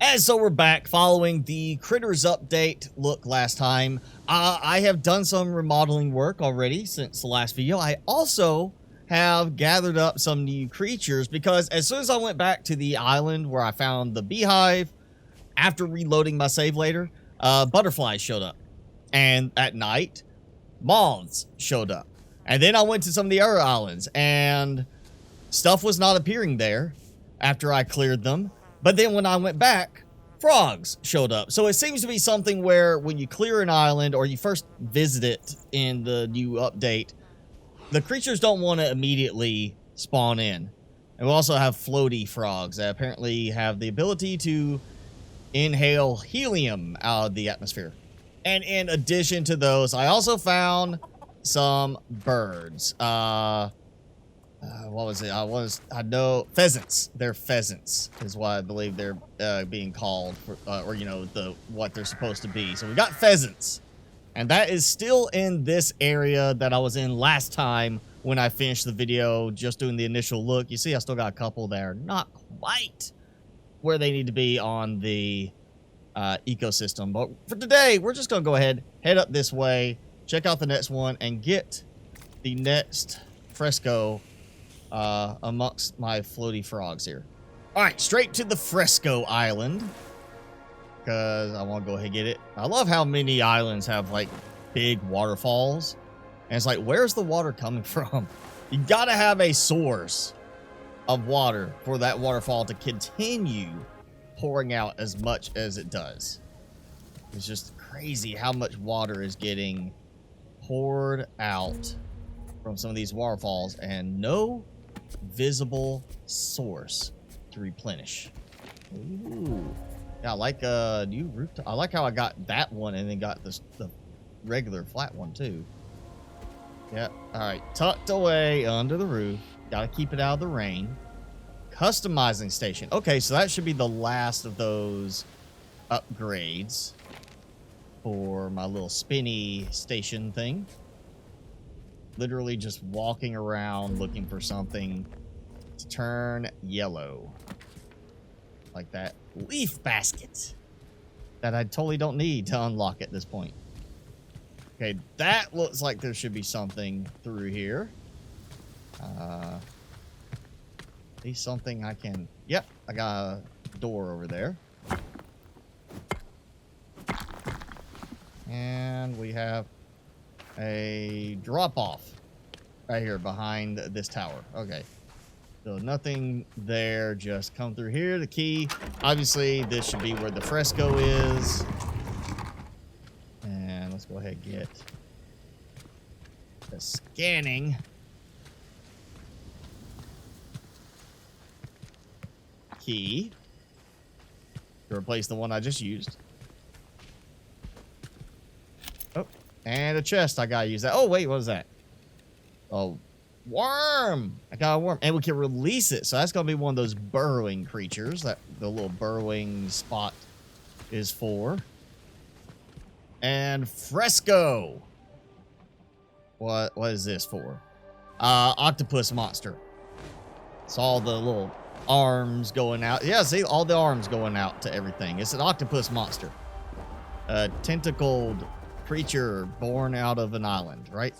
And so we're back following the Critters update look last time. I have done some remodeling work already since the last video. I also have gathered up some new creatures because as soon as I went back to the island where I found the beehive, after reloading my save later, butterflies showed up. And at night, moths showed up. And then I went to some of the other islands and stuff was not appearing there after I cleared them. But then when I went back, frogs showed up. So it seems to be something where when you clear an island or you first visit it in the new update, the creatures don't want to immediately spawn in. And we also have floaty frogs that apparently have the ability to inhale helium out of the atmosphere. And in addition to those, I also found some birds. What was it? I know pheasants. They're pheasants is what I believe they're being called, for, or you know, what they're supposed to be. So we got pheasants, and that is still in this area that I was in last time when I finished the video, just doing the initial look. You see, I still got a couple there, not quite where they need to be on the ecosystem. But for today, we're just gonna go ahead, head up this way, check out the next one, and get the next Fresco amongst my floaty frogs here. All right, straight to the Fresco Island because I want to go ahead and get it. I love how many islands have like big waterfalls, and it's like, where's the water coming from? You gotta have a source of water for that waterfall to continue pouring out as much as it does. It's just crazy how much water is getting poured out from some of these waterfalls and no visible source to replenish. Ooh. Yeah, I like new rooftop. I like how I got that one and then got the regular flat one too. Yeah. All right. Tucked away under the roof. Gotta keep it out of the rain. Customizing station. Okay, so that should be the last of those upgrades for my little spinny station thing. Literally just walking around looking for something to turn yellow. Like that leaf basket that I totally don't need to unlock at this point. Okay, that looks like there should be something through here. Be something I can... Yep, I got a door over there. And we have a drop-off right here behind this tower. Okay. So nothing there. Just come through here. The key. Obviously, this should be where the Fresco is. And let's go ahead and get the scanning. Key to replace the one I just used. Oh, and a chest. I gotta use that. Oh, wait, what is that? Oh, worm. I got a worm. And we can release it. So that's gonna be one of those burrowing creatures that the little burrowing spot is for. And Fresco. What is this for? Octopus monster. It's all the little arms going out. Yeah, see, all the arms going out to everything. It's an octopus monster. A tentacled creature born out of an island, right?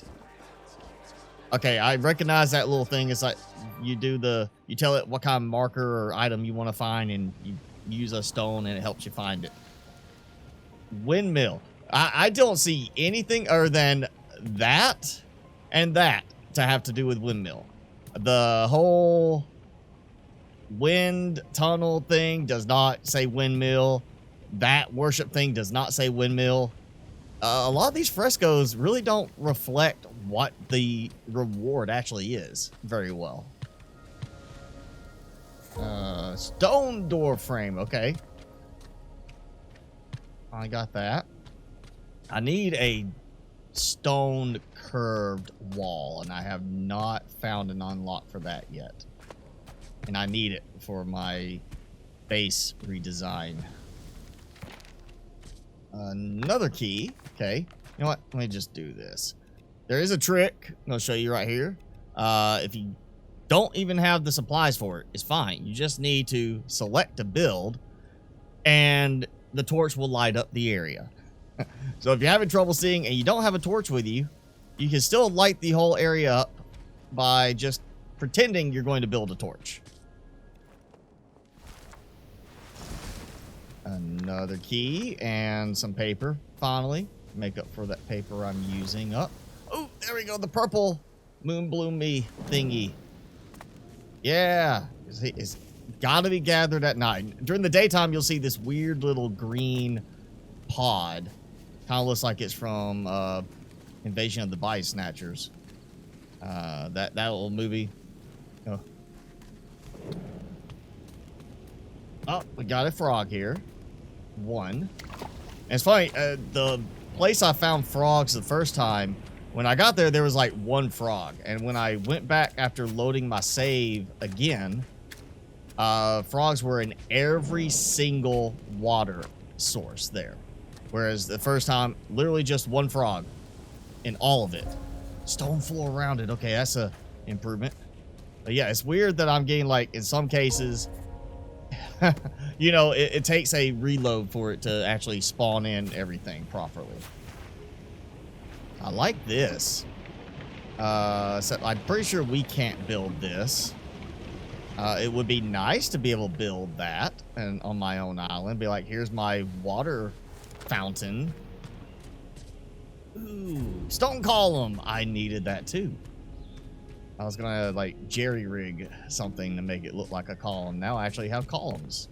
Okay, I recognize that little thing. It's like you tell it what kind of marker or item you want to find, and you use a stone and it helps you find it. Windmill. I don't see anything other than that and that to have to do with windmill. The whole wind tunnel thing does not say windmill. That worship thing does not say windmill. A lot of these frescoes really don't reflect what the reward actually is very well. Stone door frame. Okay. I got that. I need a stone curved wall, and I have not found an unlock for that yet. And I need it for my base redesign. Another key. Okay. You know what? Let me just do this. There is a trick. I'm going to show you right here. If you don't even have the supplies for it, it's fine. You just need to select a build and the torch will light up the area. So if you're having trouble seeing and you don't have a torch with you, you can still light the whole area up by just pretending you're going to build a torch. Another key and some paper, finally. Make up for that paper I'm using up. Oh, there we go, the purple moon bloomy thingy. Yeah, it's gotta be gathered at night. During the daytime, you'll see this weird little green pod. Kind of looks like it's from Invasion of the Body Snatchers. That little movie. Oh, we got a frog here. One. And it's funny, the place I found frogs the first time, when I got there, there was like one frog. And when I went back after loading my save again, frogs were in every single water source there. Whereas the first time, literally just one frog in all of it. Stone floor around it. Okay, that's a improvement. But yeah, it's weird that I'm getting, like, in some cases, you know, it takes a reload for it to actually spawn in everything properly. I like this. So I'm pretty sure we can't build this. It would be nice to be able to build that and on my own island. Be like, here's my water fountain. Ooh, stone column. I needed that too. I was gonna like jerry rig something to make it look like a column. Now I actually have columns.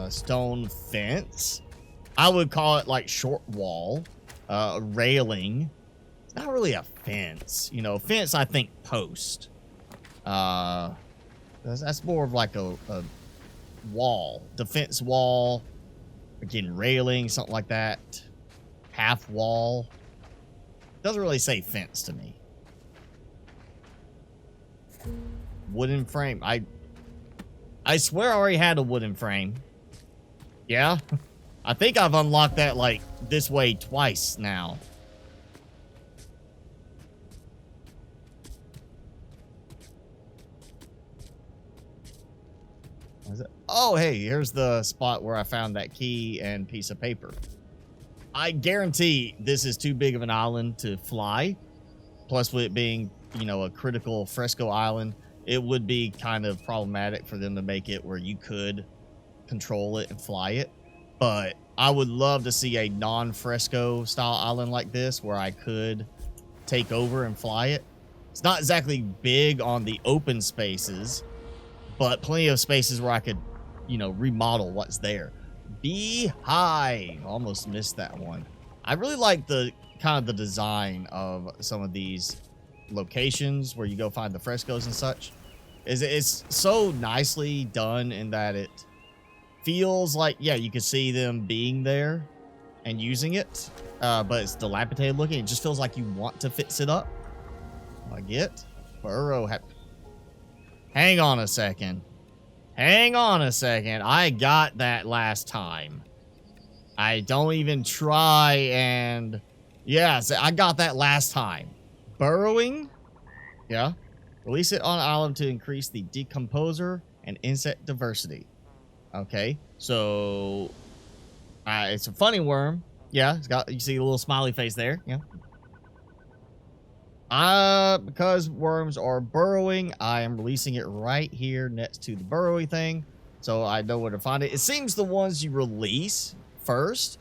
Stone fence. I would call it like short wall. Railing. It's not really a fence. You know, fence I think post. That's more of like a wall. Defense wall. Again, railing, something like that. Half wall. Doesn't really say fence to me. Wooden frame. I swear I already had a wooden frame. Yeah? I think I've unlocked that like this way twice now. What is it? Oh, hey, here's the spot where I found that key and piece of paper. I guarantee this is too big of an island to fly. Plus, with it being, you know, a critical Fresco island, it would be kind of problematic for them to make it where you could control it and fly it. But I would love to see a non-Fresco style island like this where I could take over and fly it. It's not exactly big on the open spaces, but plenty of spaces where I could, you know, remodel what's there. Beehive. Almost missed that one. I really like the kind of the design of some of these locations where you go find the frescoes and such. It's so nicely done in that it feels like, yeah, you can see them being there and using it, but it's dilapidated looking. It just feels like you want to fix it up. I get burrow. Hang on a second. Hang on a second. I got that last time. I don't even try and... Yes, I got that last time. Burrowing? Yeah. Release it on island to increase the decomposer and insect diversity. Okay. So... it's a funny worm. Yeah, it's got... You see a little smiley face there. Yeah. Because worms are burrowing, I am releasing it right here next to the burrowing thing, so I know where to find it. It seems the ones you release first,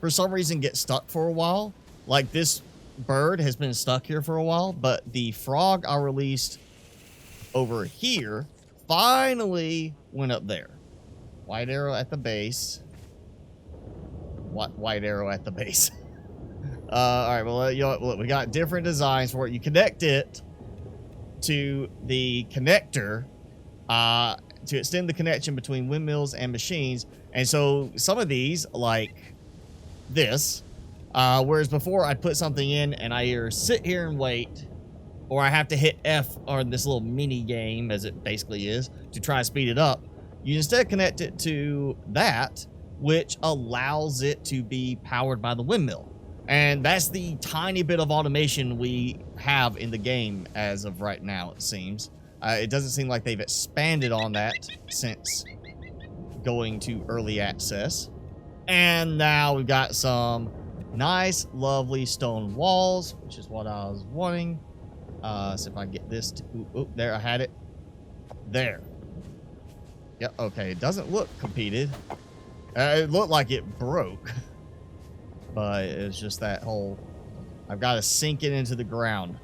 for some reason, get stuck for a while. Like this bird has been stuck here for a while, but the frog I released over here finally went up there. White arrow at the base. White arrow at the base. All right, well, you know what, look, we got different designs for it. You connect it to the connector to extend the connection between windmills and machines. And so some of these, like this, whereas before I'd put something in and I either sit here and wait, or I have to hit F on this little mini game, as it basically is, to try and speed it up. You instead connect it to that, which allows it to be powered by the windmill. And that's the tiny bit of automation we have in the game as of right now, it seems. It doesn't seem like they've expanded on that since going to early access. And now we've got some nice, lovely stone walls, which is what I was wanting. So if I get this to, there, I had it. There. Yep, okay, it doesn't look competed. It looked like it broke. But it's just that whole, I've got to sink it into the ground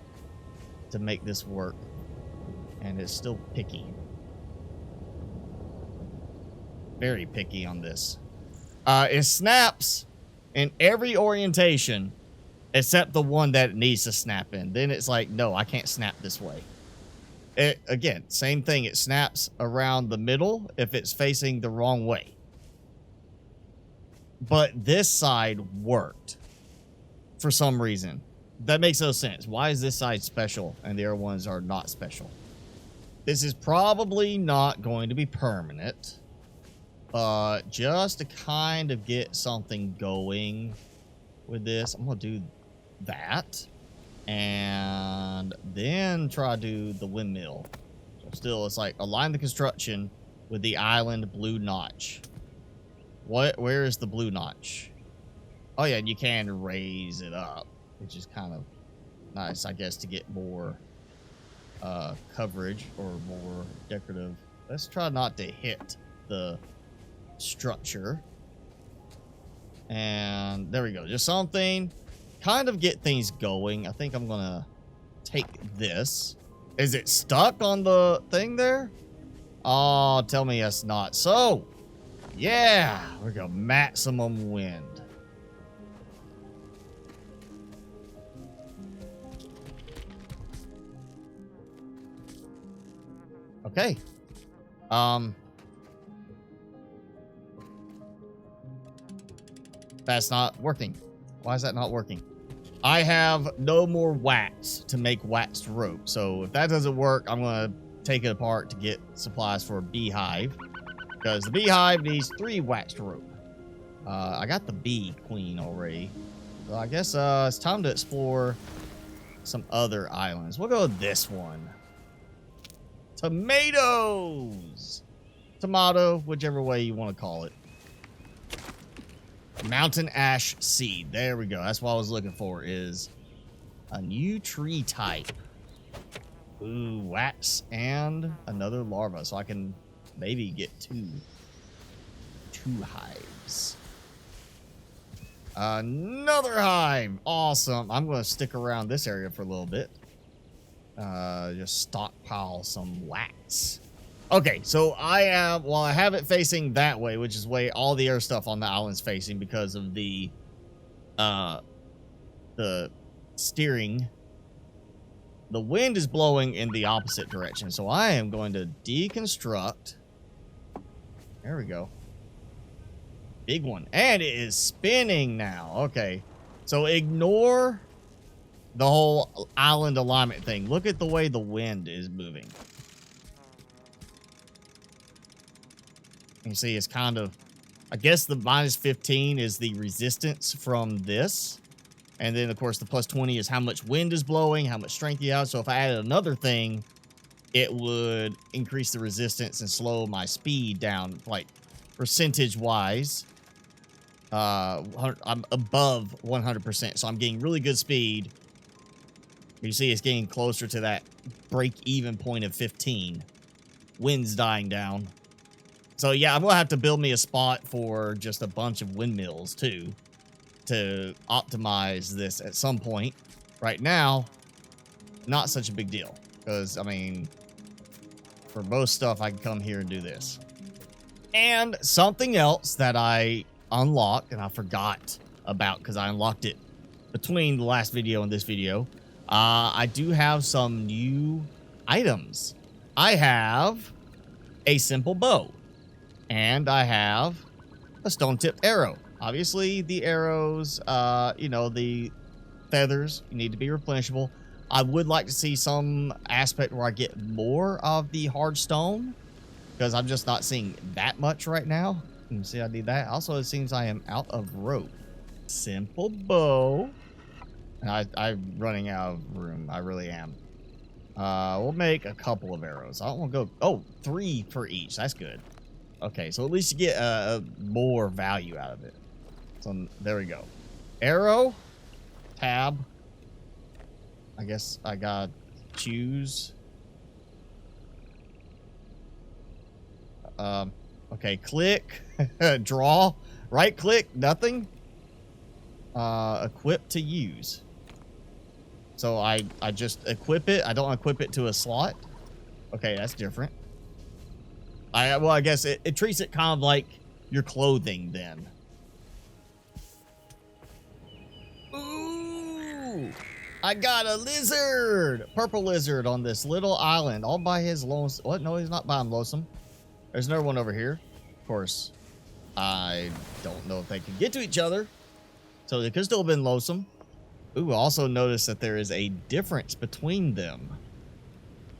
to make this work. And it's still picky. Very picky on this. It snaps in every orientation except the one that it needs to snap in. Then it's like, no, I can't snap this way. It, again, same thing. It snaps around the middle if it's facing the wrong way. But this side worked for some reason. That makes no sense. Why is this side special and the other ones are not special? This is probably not going to be permanent. But just to kind of get something going with this, I'm going to do that. And then try to do the windmill. So still, it's like align the construction with the island blue notch. Where is the blue notch? Oh yeah, and you can raise it up, which is kind of nice, I guess, to get more coverage or more decorative. Let's try not to hit the structure. And there we go. Just something kind of get things going. I think I'm gonna take this. Is it stuck on the thing there? Oh, tell me it's not. So yeah, we go maximum wind. Okay. That's not working. Why is that not working? I have no more wax to make waxed rope. So if that doesn't work, I'm going to take it apart to get supplies for a beehive. Because the beehive needs 3 waxed rope. I got the bee queen already. So I guess it's time to explore some other islands. We'll go with this one. Tomatoes! Tomato, whichever way you want to call it. Mountain ash seed. There we go. That's what I was looking for, is a new tree type. Ooh, wax and another larva. So I can maybe get two hives. Another hive. Awesome. I'm going to stick around this area for a little bit. Just stockpile some wax. Okay, so well, I have it facing that way, which is way all the other stuff on the island's facing because of the steering. The wind is blowing in the opposite direction, so I am going to deconstruct. There we go. Big one. And it is spinning now. Okay, so ignore the whole island alignment thing. Look at the way the wind is moving. You see, it's kind of, I guess the minus 15 is the resistance from this. And then, of course, the plus 20 is how much wind is blowing, how much strength you have. So if I added another thing, it would increase the resistance and slow my speed down, like, percentage-wise. I'm above 100%, so I'm getting really good speed. You see, it's getting closer to that break-even point of 15. Wind's dying down. So yeah, I'm gonna have to build me a spot for just a bunch of windmills too, to optimize this at some point. Right now, not such a big deal, because I mean, for most stuff I can come here and do this. And something else that I unlocked and I forgot about because I unlocked it between the last video and this video, I do have some new items. I have a simple bow. And I have a stone-tipped arrow. Obviously, the arrows, you know, the feathers need to be replenishable. I would like to see some aspect where I get more of the hard stone, because I'm just not seeing that much right now. You can see I need that. Also, it seems I am out of rope. Simple bow. And I'm running out of room. I really am. We'll make a couple of arrows. I don't want to go... Oh, 3 for each. That's good. Okay, so at least you get more value out of it. So there we go. Arrow, tab. I guess I gotta choose. Okay, click, draw, right click, nothing. Equip to use. So I just equip it. I don't equip it to a slot. Okay, that's different. Well, I guess it treats it kind of like your clothing then. Ooh, I got a lizard, purple lizard on this little island all by his lonesome. What? No, he's not by him lonesome. There's another one over here. Of course, I don't know if they can get to each other. So they could still have been lonesome. Ooh, also notice that there is a difference between them.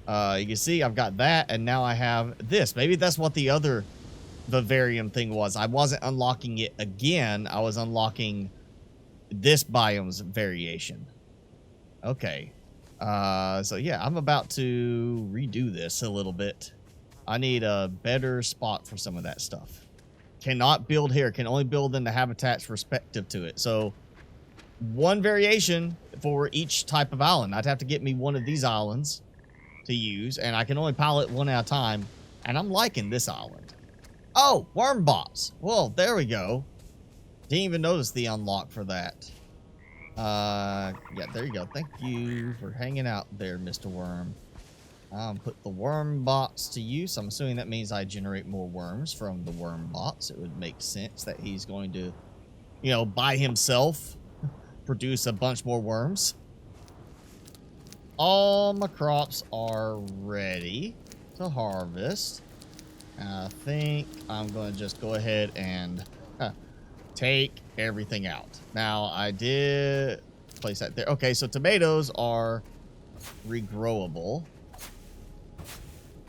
You can see I've got that, and now I have this. Maybe that's what the other vivarium thing was. I wasn't unlocking it again. I was unlocking this biome's variation. Okay. So yeah, I'm about to redo this a little bit. I need a better spot for some of that stuff. Cannot build here. Can only build in the habitats respective to it. So one variation for each type of island. I'd have to get me one of these islands to use, and I can only pilot one at a time. And I'm liking this island. Oh, worm bots. Well, there we go. Didn't even notice the unlock for that. Yeah, there you go. Thank you for hanging out there, Mr. Worm. Put the worm bots to use. I'm assuming that means I generate more worms from the worm bots. It would make sense that he's going to, you know, by himself produce a bunch more worms. All my crops are ready to harvest. I think I'm going to just go ahead and take everything out. Now, I did place that there. Okay, so tomatoes are regrowable.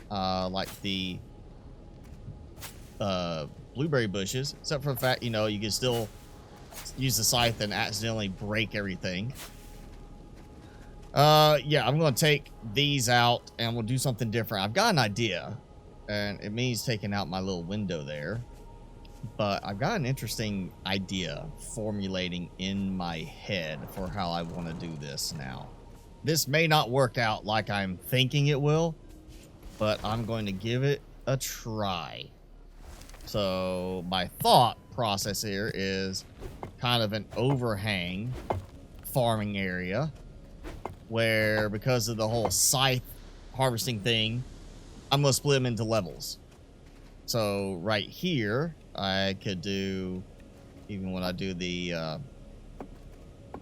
Like the blueberry bushes, except for the fact, you know, you can still use the scythe and accidentally break everything. Yeah, I'm going to take these out and we'll do something different. I've got an idea, and it means taking out my little window there. But I've got an interesting idea formulating in my head for how I want to do this now. This may not work out like I'm thinking it will, but I'm going to give it a try. So my thought process here is kind of an overhang farming area where, because of the whole scythe harvesting thing, I'm going to split them into levels. So right here, I could do, even when I do the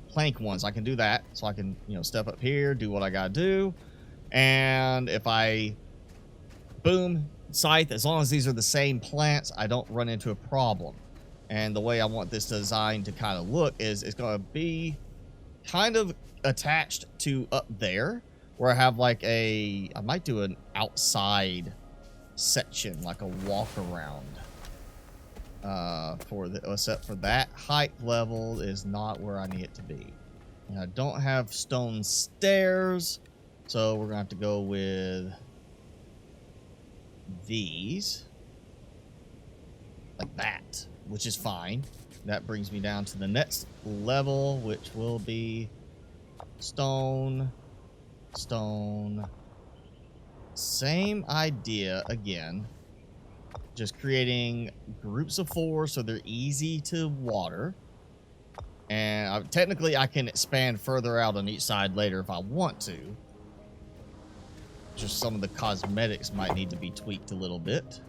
plank ones, I can do that. So I can, you know, step up here, do what I got to do. And if I, boom, scythe, as long as these are the same plants, I don't run into a problem. And the way I want this design to kind of look is it's going to be kind of attached to up there, where I have like a, I might do an outside section, like a walk around. For the, except for that height level is not where I need it to be. And I don't have stone stairs, so we're gonna have to go with these, like that, which is fine. That brings me down to the next level, which will be stone, stone. Same idea again. Just creating groups of 4 so they're easy to water. And technically I can expand further out on each side later if I want to. Just some of the cosmetics might need to be tweaked a little bit.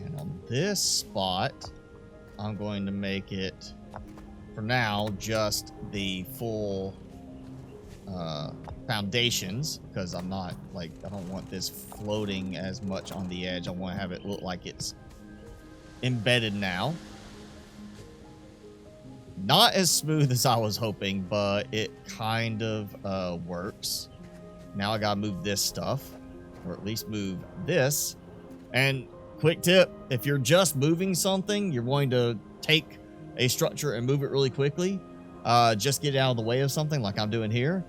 And on this spot, I'm going to make it, for now, just the full foundations, because I'm not, like, I don't want this floating as much on the edge. I want to have it look like it's embedded now. Not as smooth as I was hoping, but it kind of works. Now I gotta move this stuff, or at least move this. And quick tip, if you're just moving something, you're going to take a structure and move it really quickly, just get out of the way of something like I'm doing here.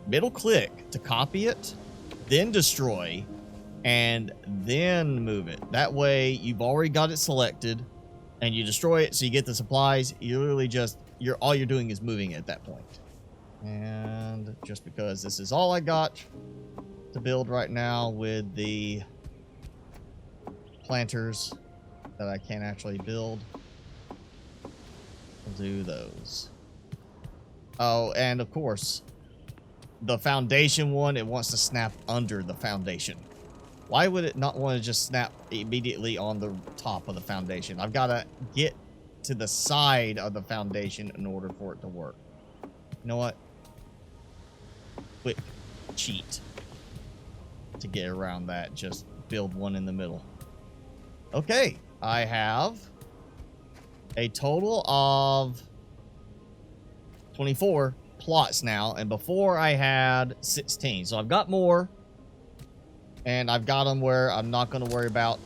Middle click to copy it, then destroy, and then move it. That way you've already got it selected and you destroy it so you get the supplies. You literally just, all you're doing is moving it at that point. And just because this is all I got to build right now with the planters that I can't actually build, I'll do those. Oh, and of course, the foundation one, it wants to snap under the foundation. Why would it not want to just snap immediately on the top of the foundation? I've got to get to the side of the foundation in order for it to work. You know what? Quick cheat to get around that. Just build one in the middle. Okay, I have a total of 24 plots now, and before I had 16. So I've got more, and I've got them where I'm not going to worry about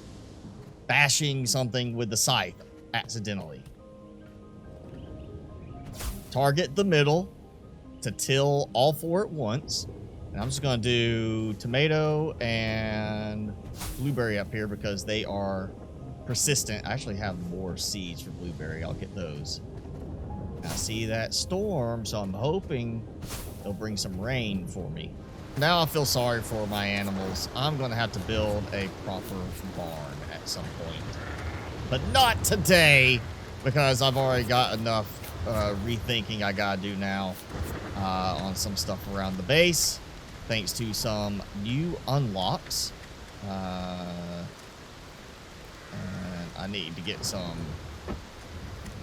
bashing something with the scythe accidentally. Target the middle to till all 4 at once. And I'm just going to do tomato and blueberry up here because they are persistent. I actually have more seeds for blueberry. I'll get those. I see that storm, so I'm hoping they'll bring some rain for me. Now I feel sorry for my animals. I'm going to have to build a proper barn at some point. But not today, because I've already got enough rethinking I got to do now on some stuff around the base, thanks to some new unlocks. And I need to get some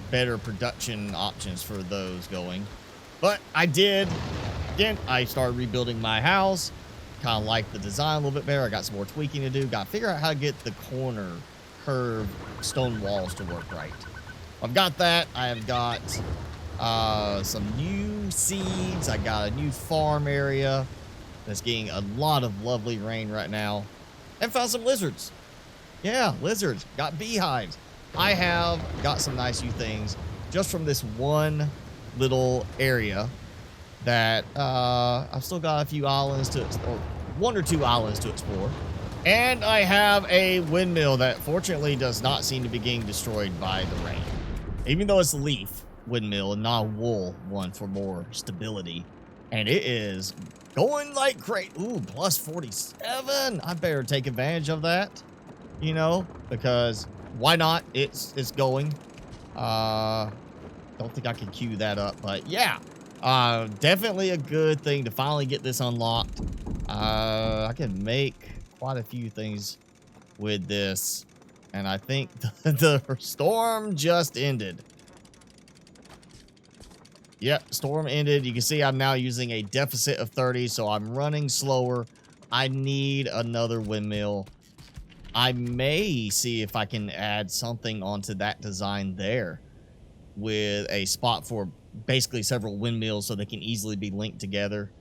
better production options for those going. But I did. Again, I started rebuilding my house. Kind of like the design a little bit better. I got some more tweaking to do. Got to figure out how to get the corner curved stone walls to work right. I've got that. I have got some new seeds. I got a new farm area that's getting a lot of lovely rain right now. And found some lizards. Yeah, lizards. Got beehives. I have got some nice new things just from this one little area that I've still got a few islands to, or 1 or 2 islands to explore. And I have a windmill that fortunately does not seem to be getting destroyed by the rain. Even though it's a leaf windmill and not a wool one for more stability. And it is going like great. Ooh, plus 47. I better take advantage of that, you know, because why not? It's going. Don't think I can queue that up, but yeah. Definitely a good thing to finally get this unlocked. I can make quite a few things with this. And I think the storm just ended. Yep, storm ended. You can see I'm now using a deficit of 30, so I'm running slower. I need another windmill. I may see if I can add something onto that design there with a spot for basically several windmills so they can easily be linked together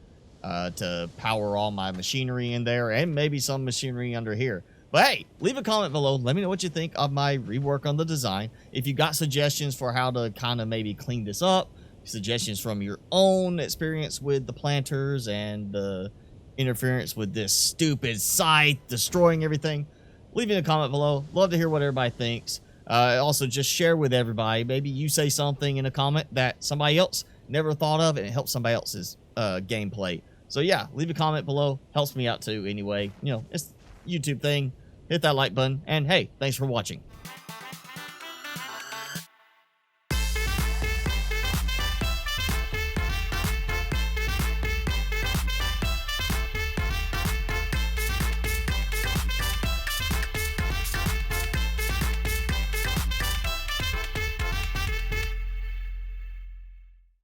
to power all my machinery in there and maybe some machinery under here. But hey, leave a comment below. Let me know what you think of my rework on the design. If you got suggestions for how to kind of maybe clean this up, suggestions from your own experience with the planters and the interference with this stupid scythe destroying everything, leave me a comment below. Love to hear what everybody thinks. Also, just share with everybody. Maybe you say something in a comment that somebody else never thought of, and it helps somebody else's gameplay. So yeah, leave a comment below. Helps me out too anyway. You know, it's a YouTube thing. Hit that like button. And hey, thanks for watching.